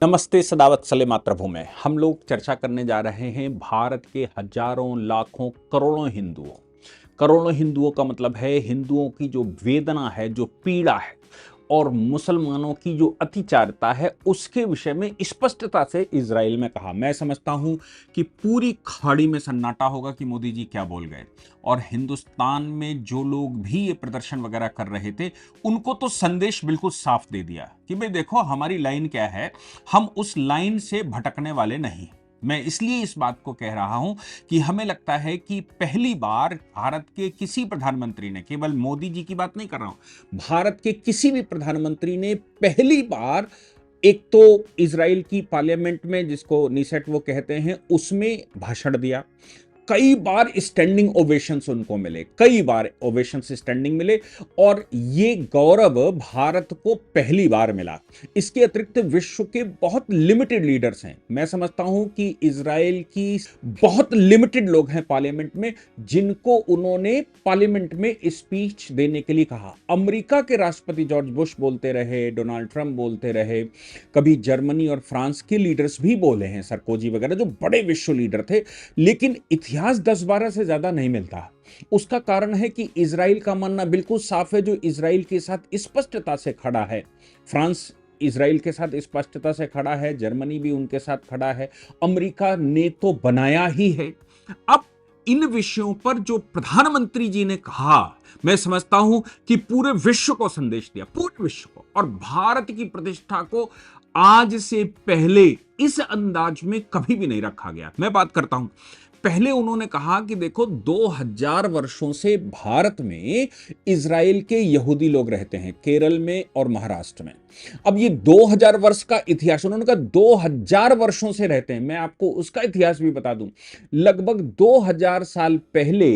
नमस्ते सदावत सले मातृभूमि में हम लोग चर्चा करने जा रहे हैं भारत के हजारों लाखों करोड़ों हिंदुओं का मतलब है हिंदुओं की जो वेदना है, जो पीड़ा है और मुसलमानों की जो अतिचारता है उसके विषय में स्पष्टता से इजराइल में कहा। मैं समझता हूं कि पूरी खाड़ी में सन्नाटा होगा कि मोदी जी क्या बोल गए, और हिंदुस्तान में जो लोग भी ये प्रदर्शन वगैरह कर रहे थे उनको तो संदेश बिल्कुल साफ दे दिया कि भाई देखो हमारी लाइन क्या है, हम उस लाइन से भटकने वाले नहीं। मैं इसलिए इस बात को कह रहा हूं कि हमें लगता है कि पहली बार भारत के किसी प्रधानमंत्री ने, केवल मोदी जी की बात नहीं कर रहा हूं, भारत के किसी भी प्रधानमंत्री ने पहली बार एक तो इजराइल की पार्लियामेंट में, जिसको नीसेट वो कहते हैं, उसमें भाषण दिया। कई बार स्टैंडिंग ओवेशंस उनको मिले, कई बार ओवेशंस स्टैंडिंग मिले, और ये गौरव भारत को पहली बार मिला। इसके अतिरिक्त विश्व के बहुत लिमिटेड लीडर्स हैं। मैं समझता हूं कि इजराइल की बहुत लिमिटेड लोग हैं पार्लियामेंट में जिनको उन्होंने पार्लियामेंट में स्पीच देने के लिए कहा। अमेरिका के राष्ट्रपति जॉर्ज बुश बोलते रहे, डोनाल्ड ट्रंप बोलते रहे, कभी जर्मनी और फ्रांस के लीडर्स भी बोले हैं, सरकोजी वगैरह, जो बड़े विश्व लीडर थे, लेकिन इतिहास 10-12 से ज्यादा नहीं मिलता। उसका कारण है कि इजराइल का मानना बिल्कुल साफ है, जो इजराइल के साथ स्पष्टता से खड़ा है। फ्रांस इजराइल के साथ स्पष्टता से खड़ा है, जर्मनी भी उनके साथ खड़ा है, अमेरिका ने तो बनाया ही है। अब इन विषयों पर जो प्रधानमंत्री जी ने कहा, मैं समझता हूं कि पूरे विश्व को संदेश दिया, पूरे विश्व को, और भारत की प्रतिष्ठा को आज से पहले इस अंदाज में कभी भी नहीं रखा गया। मैं बात करता हूं, पहले उन्होंने कहा कि देखो 2000 वर्षों से भारत में इजराइल के यहूदी लोग रहते हैं, केरल में और महाराष्ट्र में। अब ये 2000 वर्ष का इतिहास, उन्होंने कहा 2000 वर्षों से रहते हैं। मैं आपको उसका इतिहास भी बता दूं, लगभग 2000 साल पहले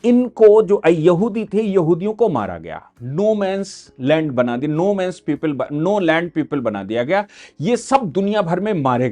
इनको, जो यहूदी थे, यहूदियों को मारा गया, नो मैंस लैंड बना दिया, no man's people, no land people बना दिया गया। ये सब दुनिया भर में मारे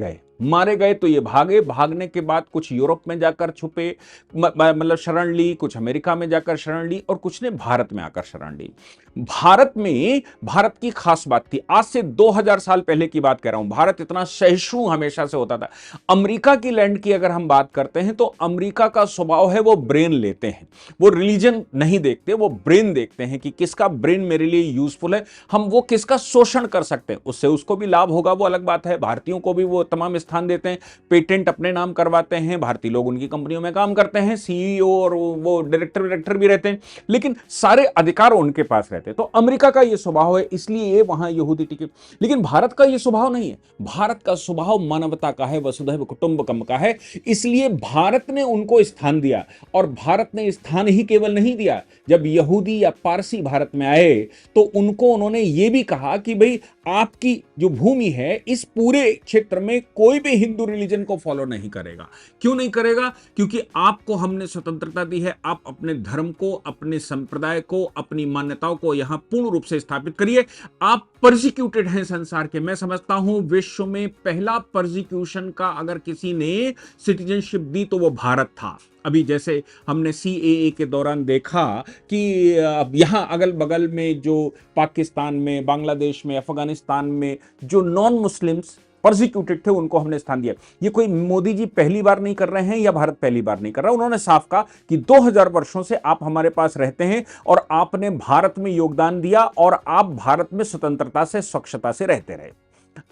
गए तो ये भागे, भागने के बाद कुछ यूरोप में जाकर छुपे, मतलब शरण ली, कुछ अमेरिका में जाकर शरण ली, और कुछ ने भारत में आकर शरण ली। भारत में, भारत की खास बात थी, आज से 2000 साल पहले की बात कर रहा हूं, भारत इतना सहिष्णु हमेशा से होता था। अमेरिका की लैंड की अगर हम बात करते हैं तो अमेरिका का स्वभाव है वो ब्रेन लेते हैं, वो रिलीजन नहीं देखते, वो ब्रेन देखते हैं कि किसका ब्रेन मेरे लिए यूजफुल है, हम वो किसका शोषण कर सकते हैं, उससे उसको भी लाभ होगा, वो अलग बात है। भारतीयों को भी वो तमाम स्थान देते हैं, पेटेंट अपने नाम करवाते हैं, भारतीय लोग उनकी कंपनियों में काम करते हैं, सीईओ और वो डायरेक्टर भी रहते हैं, लेकिन सारे अधिकार उनके पास रहते हैं। तो अमेरिका का ये स्वभाव है, इसलिए वहां यहूदी टिके। लेकिन भारत का ये स्वभाव नहीं है, भारत का स्वभाव मानवता का है, वसुधैव कुटुंबकम का है, इसलिए भारत ने उनको स्थान दिया। और भारत ने स्थान ही केवल नहीं दिया, जब यहूदी या पारसी भारत में आए तो उनको उन्होंने ये भी कहा कि भाई आपकी जो भूमि है, इस पूरे क्षेत्र में कोई भी हिंदू रिलीजन को फॉलो नहीं करेगा। क्यों नहीं करेगा? क्योंकि आपको हमने स्वतंत्रता दी है, आप अपने धर्म को, अपने संप्रदाय को, अपनी मान्यताओं को यहां पूर्ण रूप से स्थापित करिए। आप परसिक्यूटेड हैं संसार के। मैं समझता हूं विश्व में पहला परसिक्यूशन का अगर किसी ने सिटीजनशिप दी तो वो भारत था। अभी जैसे हमने सीएए के दौरान देखा कि अब यहां अगल बगल में, जो पाकिस्तान में, बांग्लादेश में, अफगानिस्तान में जो नॉन मुस्लिम्स परसिक्यूटेड थे, उनको हमने स्थान दिया। ये कोई मोदी जी पहली बार नहीं कर रहे हैं या भारत पहली बार नहीं कर रहा। उन्होंने साफ कहा कि 2000 वर्षों से आप हमारे पास रहते हैं और आपने भारत में योगदान दिया और आप भारत में स्वतंत्रता से, स्वच्छता से रहते रहे।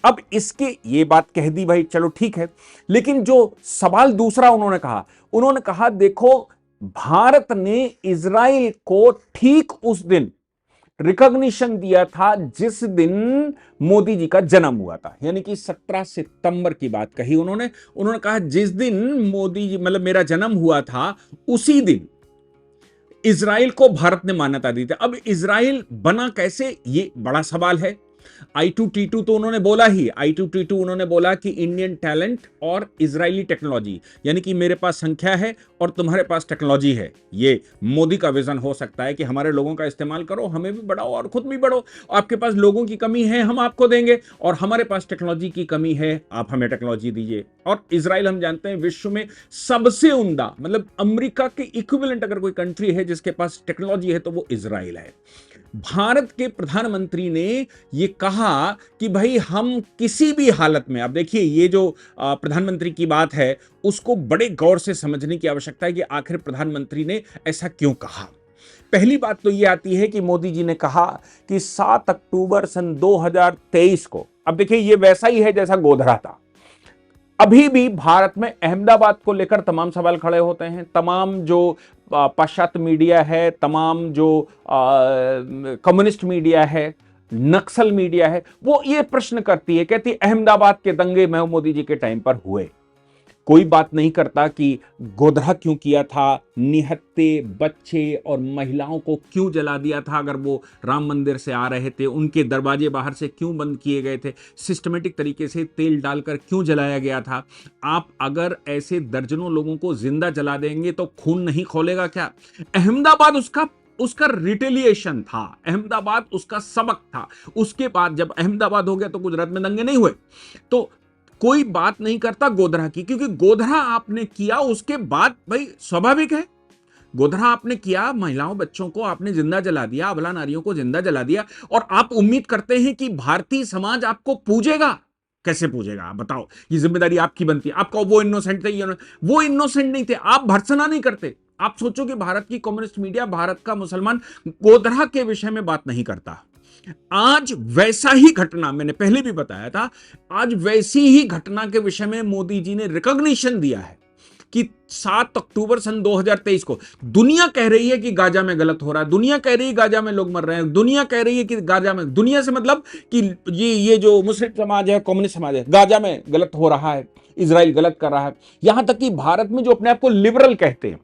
अब इसके ये बात कह दी भाई, चलो ठीक है, लेकिन जो सवाल दूसरा उन्होंने कहा देखो भारत ने इजराइल को ठीक उस दिन रिकॉग्निशन दिया था जिस दिन मोदी जी का जन्म हुआ था, यानी कि 17 सितंबर की बात कही उन्होंने कहा जिस दिन मोदी जी, मतलब मेरा जन्म हुआ था, उसी दिन इजराइल को भारत ने मान्यता दी थी। अब इजराइल बना कैसे, ये बड़ा सवाल है। I2T2 तो उन्होंने बोला ही, I2T2 उन्होंने बोला कि इंडियन टैलेंट और इजरायली टेक्नोलॉजी, यानी कि मेरे पास संख्या है और तुम्हारे पास टेक्नोलॉजी है। ये मोदी का विजन हो सकता है कि हमारे लोगों का इस्तेमाल करो, हमें भी बढ़ाओ और खुद भी बढ़ो। आपके पास लोगों की कमी है, हम आपको देंगे, और हमारे पास टेक्नोलॉजी की कमी है, आप हमें टेक्नोलॉजी दीजिए। और इजराइल हम जानते हैं विश्व में सबसे उम्दा, मतलब अमेरिका के इक्विवेलेंट अगर कोई कंट्री है जिसके पास टेक्नोलॉजी है तो वो इजराइल है। भारत के प्रधानमंत्री ने ये कहा कि भाई हम किसी भी हालत में, अब देखिए ये जो प्रधानमंत्री की बात है उसको बड़े गौर से समझने की आवश्यकता है कि आखिर प्रधानमंत्री ने ऐसा क्यों कहा। पहली बात तो ये आती है कि मोदी जी ने कहा कि 7 अक्टूबर सन 2023 को, अब देखिए ये वैसा ही है जैसा गोधरा था। अभी भी भारत में अहमदाबाद को लेकर तमाम सवाल खड़े होते हैं। तमाम जो पाश्चात्य मीडिया है, तमाम जो कम्युनिस्ट मीडिया है, नक्सल मीडिया है, वो ये प्रश्न करती है, कहती अहमदाबाद के दंगे में मोदी जी के टाइम पर हुए। कोई बात नहीं करता कि गोधरा क्यों किया था, निहत्थे बच्चे और महिलाओं को क्यों जला दिया था, अगर वो राम मंदिर से आ रहे थे उनके दरवाजे बाहर से क्यों बंद किए गए थे, सिस्टमेटिक तरीके से तेल डालकर क्यों जलाया गया था। आप अगर ऐसे दर्जनों लोगों को जिंदा जला देंगे तो खून नहीं खोलेगा क्या? अहमदाबाद उसका रिटेलिएशन था, अहमदाबाद उसका सबक था। उसके बाद जब अहमदाबाद हो गया तो गुजरात में दंगे नहीं हुए। तो कोई बात नहीं करता गोधरा की, क्योंकि गोधरा आपने किया उसके बाद भाई स्वाभाविक है, गोधरा आपने किया, महिलाओं बच्चों को आपने जिंदा जला दिया, अबला नारियों को जिंदा जला दिया, और आप उम्मीद करते हैं कि भारतीय समाज आपको पूजेगा। कैसे पूजेगा आप बताओ? ये जिम्मेदारी आपकी बनती है। आपको वो इनोसेंट थे, वो इनोसेंट नहीं थे। आप भर्त्सना नहीं करते। आप सोचो कि भारत की कम्युनिस्ट मीडिया, भारत का मुसलमान गोधरा के विषय में बात नहीं करता। आज वैसा ही घटना, मैंने पहले भी बताया था, आज वैसी ही घटना के विषय में मोदी जी ने रिकॉग्निशन दिया है कि 7 अक्टूबर सन 2023 को दुनिया कह रही है कि गाजा में गलत हो रहा है, दुनिया कह रही है गाजा में लोग मर रहे हैं, दुनिया कह रही है कि गाजा में, दुनिया से मतलब कि ये जो मुस्लिम समाज है, कम्युनिस्ट समाज है, गाजा में गलत हो रहा है, इजराइल गलत कर रहा है। यहां तक कि भारत में जो अपने आप को लिबरल कहते हैं,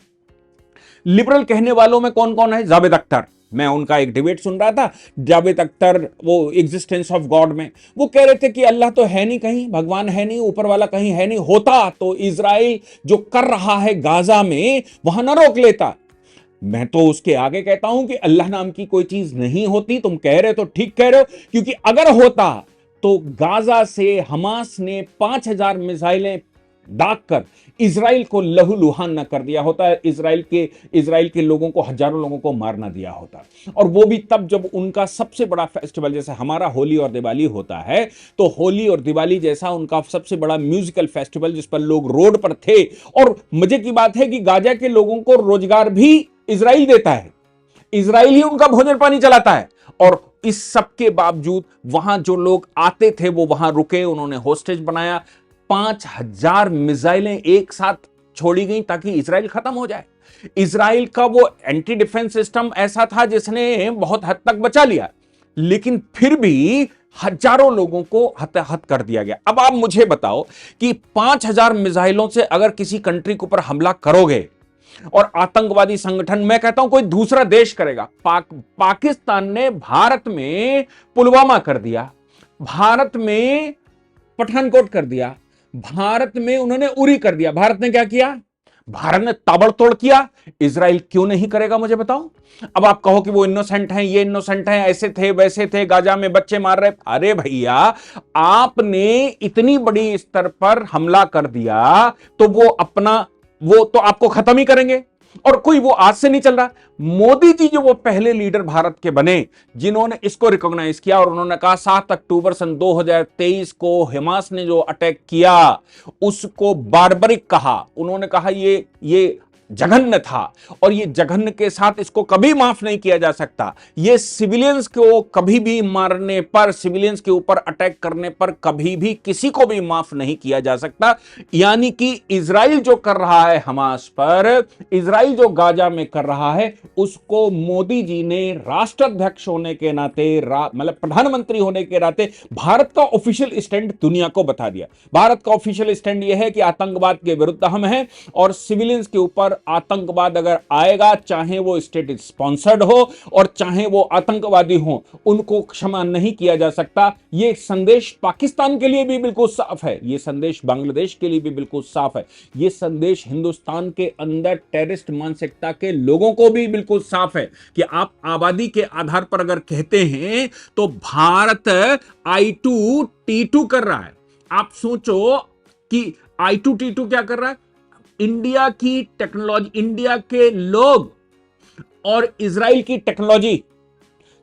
लिबरल कहने वालों में कौन कौन है? जावेद अख्तर। मैं उनका एक डिबेट सुन रहा था, जावेद अख्तर, वो एग्जिस्टेंस ऑफ गॉड में वो कह रहे थे कि अल्लाह तो है नहीं, कहीं भगवान है नहीं, ऊपर वाला कहीं है नहीं, होता तो इजराइल जो कर रहा है गाजा में वहां ना रोक लेता। मैं तो उसके आगे कहता हूं कि अल्लाह नाम की कोई चीज नहीं होती। तुम कह रहे हो तो ठीक कह रहे हो, क्योंकि अगर होता तो गाजा से हमास ने 5,000 मिसाइलें दागकर इजराइल को लहूलुहान न कर दिया होता, इजराइल के लोगों को, हजारों लोगों को मार ना दिया होता। और वो भी तब जब उनका सबसे बड़ा फेस्टिवल, जैसे हमारा होली और दिवाली होता है, तो होली और दिवाली जैसा उनका सबसे बड़ा म्यूजिकल फेस्टिवल जिस पर लोग रोड पर थे। और मजे की बात है कि गाजा के लोगों को रोजगार भी इजराइल देता है, इजराइल ही उनका भोजन पानी चलाता है। और इस सब के बावजूद वहां जो लोग आते थे वो वहां रुके, उन्होंने होस्टेज बनाया। 5,000 मिसाइलें एक साथ छोड़ी गई ताकि इजराइल खत्म हो जाए। इजराइल का वो एंटी डिफेंस सिस्टम ऐसा था जिसने बहुत हद तक बचा लिया, लेकिन फिर भी हजारों लोगों को हताहत कर दिया गया। अब आप मुझे बताओ कि 5,000 मिसाइलों से अगर किसी कंट्री के ऊपर हमला करोगे, और आतंकवादी संगठन, मैं कहता हूं कोई दूसरा देश करेगा, पाकिस्तान ने भारत में पुलवामा कर दिया, भारत में पठानकोट कर दिया, भारत में उन्होंने उरी कर दिया। भारत ने क्या किया? भारत ने ताबड़तोड़ किया। इजराइल क्यों नहीं करेगा मुझे बताओ? अब आप कहो कि वो इनोसेंट हैं, ये इनोसेंट हैं, ऐसे थे वैसे थे, गाजा में बच्चे मार रहे। अरे भैया, आपने इतनी बड़ी स्तर पर हमला कर दिया तो वो तो आपको खत्म ही करेंगे। और कोई वो आज से नहीं चल रहा। मोदी जी जो वो पहले लीडर भारत के बने जिन्होंने इसको रिकॉग्नाइज किया, और उन्होंने कहा 7 अक्टूबर सन 2023 को हमास ने जो अटैक किया उसको बारबरिक कहा। उन्होंने कहा ये जघन्य था, और ये जघन्य के साथ इसको कभी माफ नहीं किया जा सकता। ये सिविलियंस को कभी भी मारने पर, सिविलियंस के ऊपर अटैक करने पर कभी भी किसी को भी माफ नहीं किया जा सकता। यानी कि इजराइल जो कर रहा है हमास पर, इजराइल जो गाजा में कर रहा है, उसको मोदी जी ने राष्ट्राध्यक्ष होने के नाते, मतलब प्रधानमंत्री होने के नाते, भारत का ऑफिशियल स्टैंड दुनिया को बता दिया। भारत का ऑफिशियल स्टैंड यह है कि आतंकवाद के विरुद्ध हम हैं, और सिविलियंस के ऊपर आतंकवाद अगर आएगा, चाहे वो स्टेट स्पॉन्सर्ड हो और चाहे वो आतंकवादी हो, उनको क्षमा नहीं किया जा सकता। ये संदेश पाकिस्तान के लिए भी बिल्कुल साफ है, ये संदेश बांग्लादेश के लिए भी बिल्कुल साफ है, ये संदेश हिंदुस्तान के अंदर टेररिस्ट मानसिकता के लोगों को भी बिल्कुल साफ है कि आप आबादी के आधार पर अगर कहते हैं तो भारत I2T2 कर रहा है। आप सोचो कि I2T2 क्या कर रहा है? इंडिया की टेक्नोलॉजी, इंडिया के लोग और इजराइल की टेक्नोलॉजी।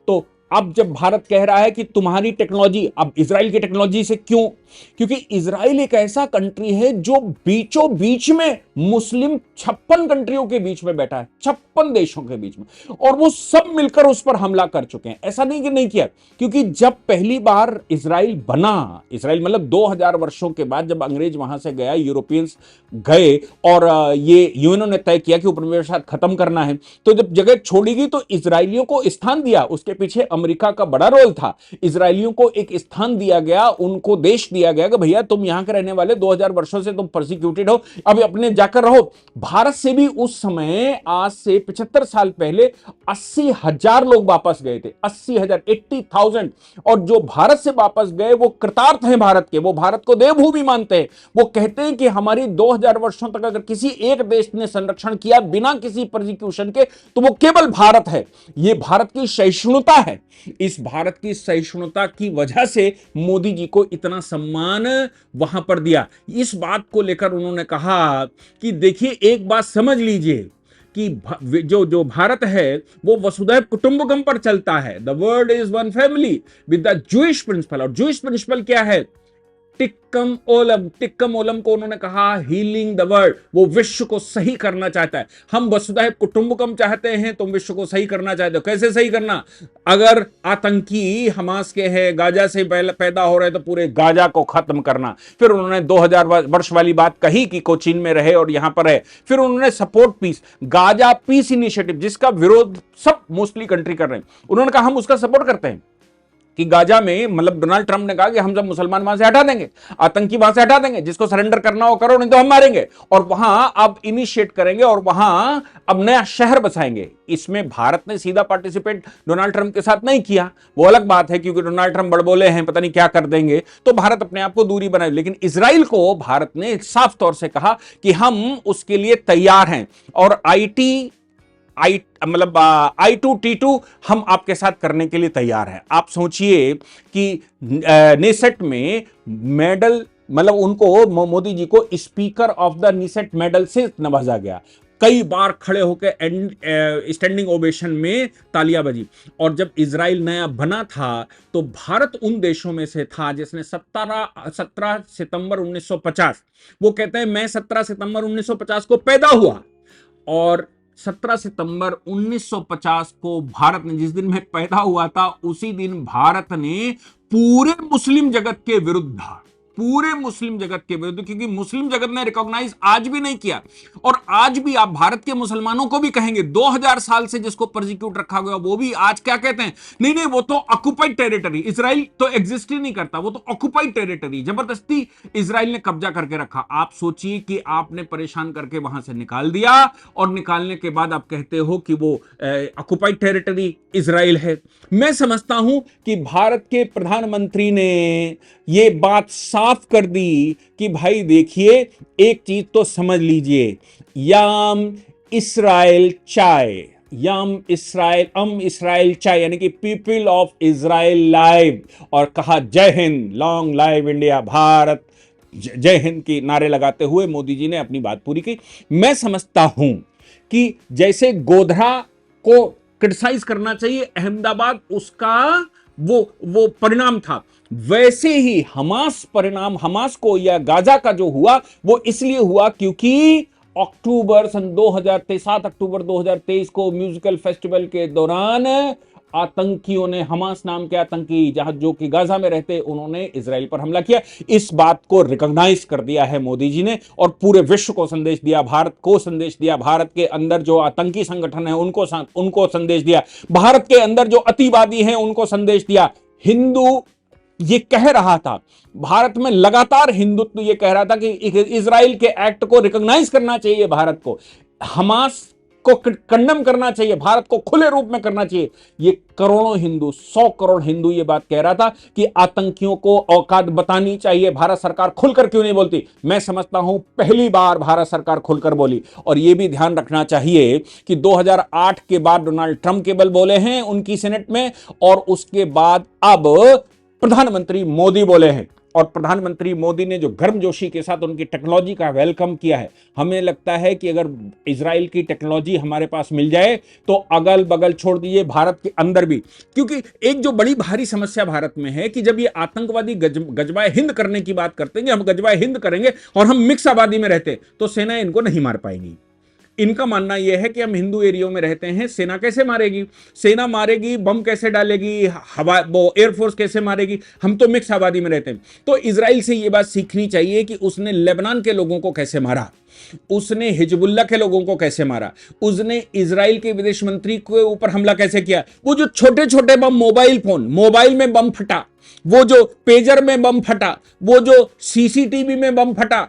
तो अब जब भारत कह रहा है कि तुम्हारी टेक्नोलॉजी, अब इजराइल की टेक्नोलॉजी से क्यों? क्योंकि इजराइल एक ऐसा कंट्री है जो बीचों बीच में मुस्लिम 56 कंट्रियों के बीच में बैठा है, 56 देशों के बीच में, और वो सब मिलकर उस पर हमला कर चुके हैं। ऐसा नहीं कि नहीं किया, क्योंकि जब पहली बार इजराइल बना, इजराइल मतलब 2000 वर्षों के बाद जब अंग्रेज वहां से गया, यूरोपियंस गए और ये यूएनओ ने तय किया कि उपनिवेशवाद खत्म करना है, तो जब जगह छोड़ी गई तो इजरायलियों को स्थान दिया। उसके पीछे अमेरिका का बड़ा रोल था। इजरायलियों को एक स्थान दिया गया, उनको देश दिया गया कि भैया तुम यहां के रहने वाले, 2000 वर्षों से तुम परसिक्यूटेड हो, अब अपने जाकर रहो। भारत से भी उस समय, आज से 75 साल पहले 80,000 लोग वापस गए थे, 80,000, 80,000। और जो भारत से वापस गए वो कृतार्थ हैं भारत के, वो भारत को देवभूमि मानते हैं। वो कहते हैं कि हमारी 2000 वर्षों तक अगर किसी एक देश ने संरक्षण किया बिना किसी प्रोसिक्यूशन के, तो वो केवल भारत है। ये भारत की सहिष्णुता है। इस भारत की सहिष्णुता की वजह से मोदी जी को इतना सम्मान वहां पर दिया। इस बात को लेकर उन्होंने कहा कि देखिए, एक बात समझ लीजिए कि जो भारत है वो वसुधैव कुटुंबकम पर चलता है। The world is one family with the Jewish principle. और जूइश प्रिंसिपल क्या है? टिक्कम ओलम। टिक्कम ओलम को उन्होंने कहा हीलिंग द वर्ल्ड, वो विश्व को सही करना चाहता है। हम वसुधैव कुटुंबकम चाहते हैं, तुम विश्व को सही करना चाहते हो। कैसे सही करना? अगर आतंकी हमास के हैं, गाजा से पैदा हो रहे, तो पूरे गाजा को खत्म करना। फिर उन्होंने 2000 वर्ष वाली बात कही कि कोचीन में रहे और यहां पर है। फिर उन्होंने support peace, Gaza peace initiative, जिसका विरोध सब मोस्टली कंट्री कर रहे हैं, उन्होंने कहा हम उसका सपोर्ट करते हैं कि गाजा में, मतलब डोनाल्ड ट्रंप ने कहा कि हम सब मुसलमान वहां से हटा देंगे, आतंकी वहां से हटा देंगे, जिसको सरेंडर करना हो करो, नहीं तो हम मारेंगे, और वहां अब इनिशिएट करेंगे और वहां अब नया शहर बसाएंगे। इसमें भारत ने सीधा पार्टिसिपेट डोनाल्ड ट्रंप के साथ नहीं किया, वो अलग बात है, क्योंकि डोनाल्ड ट्रंप बड़बोले हैं, पता नहीं क्या कर देंगे, तो भारत अपने आप को दूरी बनाए। लेकिन इजराइल को भारत ने साफ तौर से कहा कि हम उसके लिए तैयार हैं, और I2T2 हम आपके साथ करने के लिए तैयार हैं। आप सोचिए कि नेसेट में मेडल, मतलब उनको, मोदी जी को speaker of the Knesset medal से नवाजा गया। कई बार खड़े होकर स्टैंडिंग ओवेशन में तालियां बजी। और जब इजराइल नया बना था तो भारत उन देशों में से था जिसने 17 सितंबर 1950, वो कहते हैं मैं 17 सितंबर 1950 को पैदा हुआ, और 17 सितंबर 1950 को भारत ने, जिस दिन मैं पैदा हुआ था, उसी दिन भारत ने पूरे मुस्लिम जगत के विरुद्ध था, पूरे मुस्लिम जगत के विरुद्ध, क्योंकि मुस्लिम जगत ने रिकॉग्नाइज आज भी नहीं किया। और आज भी आप भारत के मुसलमानों को भी कहेंगे, 2000 साल से जिसको प्रोसिक्यूट रखा गया, वो भी आज क्या कहते हैं? नहीं नहीं, वो तो ऑक्युपाइड टेरिटरी, इजराइल तो एग्जिस्ट ही नहीं करता, वो तो ऑक्युपाइड टेरिटरी, जबरदस्ती इजराइल ने कब्जा करके रखा। आप सोचिए कि आपने परेशान करके वहां से निकाल दिया, और निकालने के बाद आप कहते हो कि वो ऑक्युपाइड टेरिटरी इजराइल है। मैं समझता हूं कि भारत के प्रधानमंत्री ने ये बात साफ कर दी कि भाई देखिए, एक चीज तो समझ लीजिए, याम इस्राइल चाय, यम इस्राइल चाय, यानी कि पीपल ऑफ इजराइल लाइव। और कहा जय Hind, long live India, Bharat जय हिंद की नारे लगाते हुए मोदी जी ने अपनी बात पूरी की। मैं समझता हूं कि जैसे गोधरा को क्रिटिसाइज करना चाहिए, अहमदाबाद उसका वो परिणाम था, वैसे ही हमास को या गाजा का जो हुआ, वो इसलिए हुआ क्योंकि अक्टूबर सन 2023, 7 अक्टूबर 2023 को म्यूजिकल फेस्टिवल के दौरान आतंकियों ने, हमास नाम के आतंकी, जहां जो कि गाजा में रहते, उन्होंने इजराइल पर हमला किया। इस बात को रिकॉग्नाइज कर दिया है मोदी जी ने, और पूरे विश्व को संदेश दिया, भारत को संदेश दिया, भारत के अंदर जो आतंकी संगठन है उनको संदेश दिया, भारत के अंदर जो अतिवादी हैं उनको संदेश दिया। हिंदू ये कह रहा था, भारत में लगातार हिंदुत्व ये कह रहा था कि इजराइल के एक्ट को रिकॉग्नाइज करना चाहिए, भारत को हमास को कंडम करना चाहिए, भारत को खुले रूप में करना चाहिए। ये करोड़ों हिंदू, 100 करोड़ हिंदू ये बात कह रहा था कि आतंकियों को औकात बतानी चाहिए, भारत सरकार खुलकर क्यों नहीं बोलती? मैं समझता हूं पहली बार भारत सरकार खुलकर बोली। और यह भी ध्यान रखना चाहिए कि 2008 के बाद डोनाल्ड ट्रंप केवल बोले हैं उनकी सेनेट में, और उसके बाद अब प्रधानमंत्री मोदी बोले हैं। और प्रधानमंत्री मोदी ने जो गर्मजोशी के साथ उनकी टेक्नोलॉजी का वेलकम किया है, हमें लगता है कि अगर इजराइल की टेक्नोलॉजी हमारे पास मिल जाए तो अगल बगल छोड़ दीजिए, भारत के अंदर भी, क्योंकि एक जो बड़ी भारी समस्या भारत में है कि जब ये आतंकवादी गजबाए हिंद करने की बात करते हैं कि हम गजबाए हिंद करेंगे और हम मिक्स आबादी में रहते, तो सेना इनको नहीं मार पाएगी। इनका मानना यह है कि हम हिंदू एरियो में रहते हैं, सेना कैसे मारेगी, सेना मारेगी, बम कैसे डालेगी, हवा वो एयरफोर्स कैसे मारेगी, हम तो मिक्स आबादी में रहते हैं। तो इजराइल से यह बात सीखनी चाहिए कि उसने लेबनान के लोगों को कैसे मारा, उसने हिजबुल्ला के लोगों को कैसे मारा, उसने इजराइल के विदेश मंत्री के ऊपर हमला कैसे किया। वो जो छोटे छोटे बम, मोबाइल में बम फटा, वो जो पेजर में बम फटा, वो जो सीसीटीवी में बम फटा,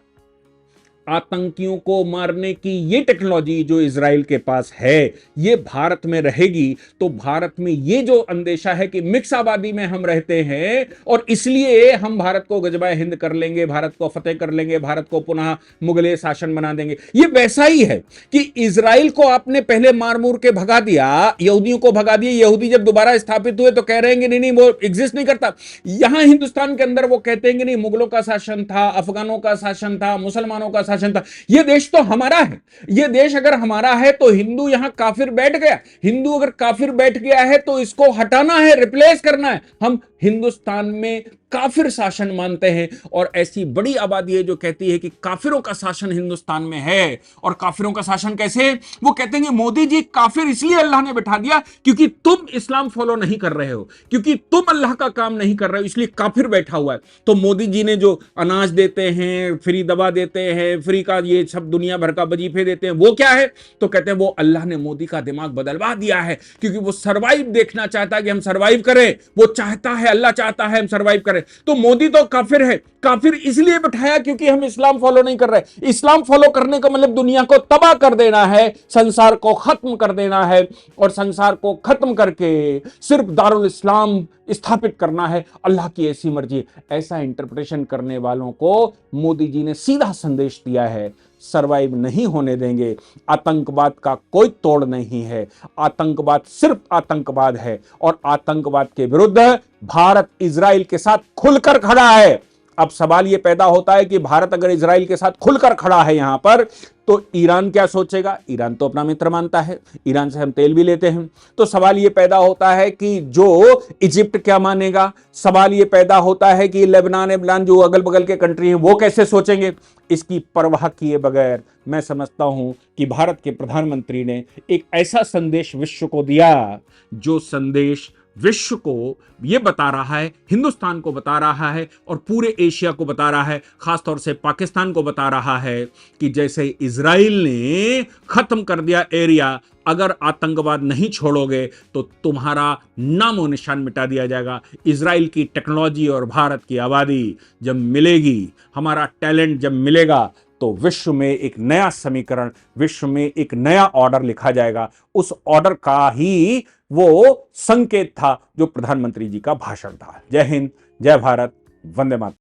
आतंकियों को मारने की ये टेक्नोलॉजी जो इजराइल के पास है, ये भारत में रहेगी तो भारत में ये जो अंदेशा है कि मिक्स आबादी में हम रहते हैं और इसलिए हम भारत को गजबाए हिंद कर लेंगे, भारत को फतेह कर लेंगे, भारत को पुनः मुगले शासन बना देंगे, ये वैसा ही है कि इजराइल को आपने पहले मार मूर के भगा दिया, यहूदियों को भगा दिया, यहूदी जब दोबारा स्थापित हुए तो कह रहे हैं कि नहीं, वो एग्जिस्ट नहीं करता। यहां हिंदुस्तान के अंदर वो कहते हैं कि नहीं, मुगलों का शासन था, अफगानों का शासन था, मुसलमानों का शासन था, ये देश तो हमारा है। ये देश अगर हमारा है तो हिंदू यहां काफिर बैठ गया, हिंदू अगर काफिर बैठ गया है तो इसको हटाना है, रिप्लेस करना है। हम हिंदुस्तान में काफिर शासन मानते हैं और ऐसी बड़ी आबादी है जो कहती है कि काफिरों का शासन हिंदुस्तान में है। और काफिरों का शासन कैसे? वो कहते हैं कि मोदी जी काफिर इसलिए अल्लाह ने बैठा दिया क्योंकि तुम इस्लाम फॉलो नहीं कर रहे हो, क्योंकि तुम अल्लाह का काम नहीं कर रहे हो, इसलिए काफिर बैठा हुआ है। तो मोदी जी ने जो अनाज देते हैं, फ्री दवा देते हैं, फ्री का ये सब दुनिया भर का वजीफे देते हैं, वो क्या है? तो कहते हैं वो अल्लाह ने मोदी का दिमाग बदलवा दिया है क्योंकि वो सर्वाइव देखना चाहता है कि हम सर्वाइव करें, वो चाहता है, अल्लाह चाहता है हम सर्वाइव करें। तो मोदी तो काफिर है, काफिर इसलिए बैठाया क्योंकि हम इस्लाम फॉलो नहीं कर रहे। इस्लाम फॉलो करने का मतलब दुनिया को तबाह कर देना है, संसार को खत्म कर देना है और संसार को खत्म करके सिर्फ दारुल इस्लाम स्थापित करना है, अल्लाह की ऐसी मर्जी। ऐसा इंटरप्रिटेशन करने वालों को मोदी जी ने सीधा संदेश दिया है, सरवाइव नहीं होने देंगे। आतंकवाद का कोई तोड़ नहीं है, आतंकवाद सिर्फ आतंकवाद है और आतंकवाद के विरुद्ध भारत इजराइल के साथ खुलकर खड़ा है। अब सवाल यह पैदा होता है कि भारत अगर इजराइल के साथ खुलकर खड़ा है यहां पर, तो ईरान क्या सोचेगा? ईरान तो अपना मित्र मानता है, ईरान से हम तेल भी लेते हैं। तो सवाल यह पैदा होता है कि जो इजिप्ट क्या मानेगा, सवाल यह पैदा होता है कि लेबनान जो अगल बगल के कंट्री हैं वो कैसे सोचेंगे। इसकी परवाह किए बगैर मैं समझता हूं कि भारत के प्रधानमंत्री ने एक ऐसा संदेश विश्व को दिया, जो संदेश विश्व को यह बता रहा है, हिंदुस्तान को बता रहा है और पूरे एशिया को बता रहा है, खासतौर से पाकिस्तान को बता रहा है कि जैसे इजराइल ने खत्म कर दिया एरिया, अगर आतंकवाद नहीं छोड़ोगे तो तुम्हारा नामो निशान मिटा दिया जाएगा। इजराइल की टेक्नोलॉजी और भारत की आबादी जब मिलेगी, हमारा टैलेंट जब मिलेगा, तो विश्व में एक नया समीकरण, विश्व में एक नया ऑर्डर लिखा जाएगा। उस ऑर्डर का ही वो संकेत था जो प्रधानमंत्री जी का भाषण था। जय हिंद, जय भारत, वंदे मातरम।